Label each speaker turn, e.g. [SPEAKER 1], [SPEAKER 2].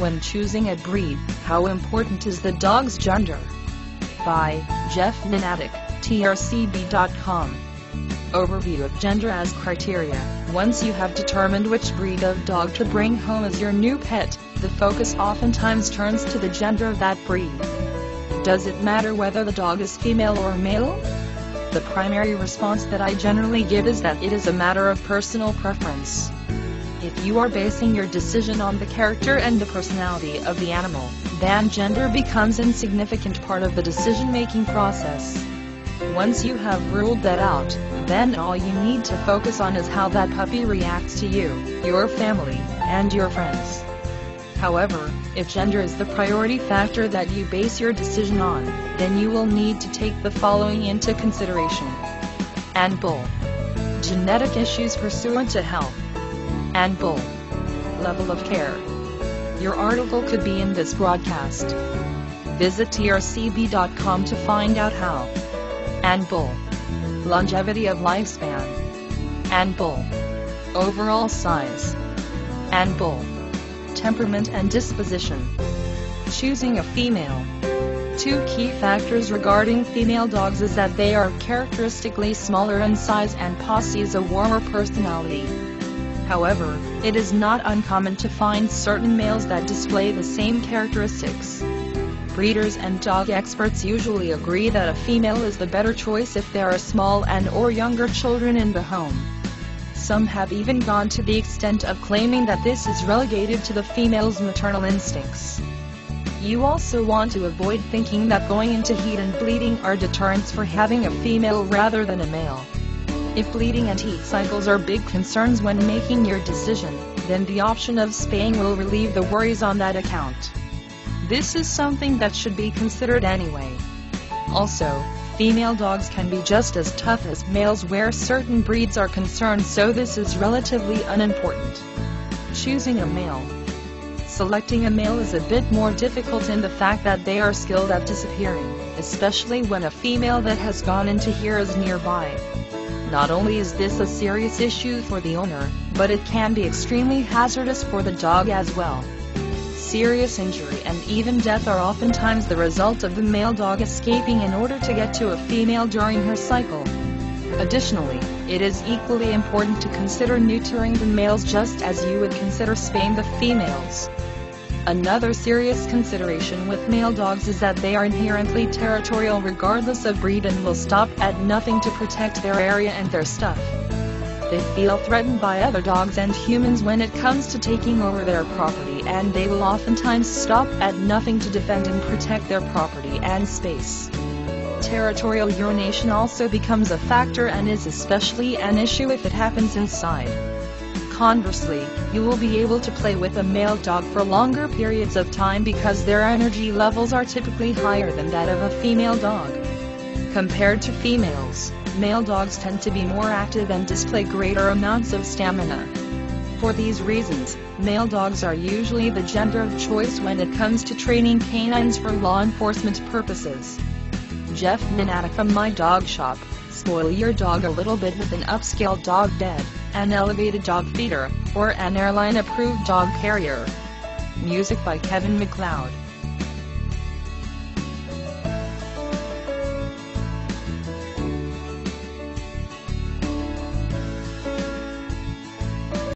[SPEAKER 1] When choosing a breed, how important is the dog's gender? By Jeff Minatic, trcb.com. Overview of gender as criteria. Once you have determined which breed of dog to bring home as your new pet, the focus oftentimes turns to the gender of that breed. Does it matter whether the dog is female or male? The primary response that I generally give is that it is a matter of personal preference. If you are basing your decision on the character and the personality of the animal, then gender becomes an insignificant part of the decision-making process. Once you have ruled that out, then all you need to focus on is how that puppy reacts to you, your family, and your friends. However, if gender is the priority factor that you base your decision on, then you will need to take the following into consideration. And bull. Genetic issues pursuant to health. And bull. Level of care. Your article could be in this broadcast. Visit trcb.com to find out how. And bull. Longevity of lifespan. And bull. Overall size. And bull. Temperament and disposition. Choosing a female. Two key factors regarding female dogs is that they are characteristically smaller in size and possess a warmer personality. However, it is not uncommon to find certain males that display the same characteristics. Breeders and dog experts usually agree that a female is the better choice if there are small and/or younger children in the home. Some have even gone to the extent of claiming that this is relegated to the female's maternal instincts. You also want to avoid thinking that going into heat and bleeding are deterrents for having a female rather than a male. If bleeding and heat cycles are big concerns when making your decision, then the option of spaying will relieve the worries on that account. This is something that should be considered anyway. Also, female dogs can be just as tough as males where certain breeds are concerned, so this is relatively unimportant. Choosing a male. Selecting a male is a bit more difficult in the fact that they are skilled at disappearing, especially when a female that has gone into here is nearby. Not only is this a serious issue for the owner, but it can be extremely hazardous for the dog as well. Serious injury and even death are oftentimes the result of the male dog escaping in order to get to a female during her cycle. Additionally, it is equally important to consider neutering the males just as you would consider spaying the females. Another serious consideration with male dogs is that they are inherently territorial regardless of breed and will stop at nothing to protect their area and their stuff. They feel threatened by other dogs and humans when it comes to taking over their property, and they will oftentimes stop at nothing to defend and protect their property and space. Territorial urination also becomes a factor and is especially an issue if it happens inside. Conversely, you will be able to play with a male dog for longer periods of time because their energy levels are typically higher than that of a female dog. Compared to females, male dogs tend to be more active and display greater amounts of stamina. For these reasons, male dogs are usually the gender of choice when it comes to training canines for law enforcement purposes. Jeff Minatic from My Dog Shop. Spoil your dog a little bit with an upscale dog bed, an elevated dog feeder, or an airline-approved dog carrier. Music by Kevin MacLeod.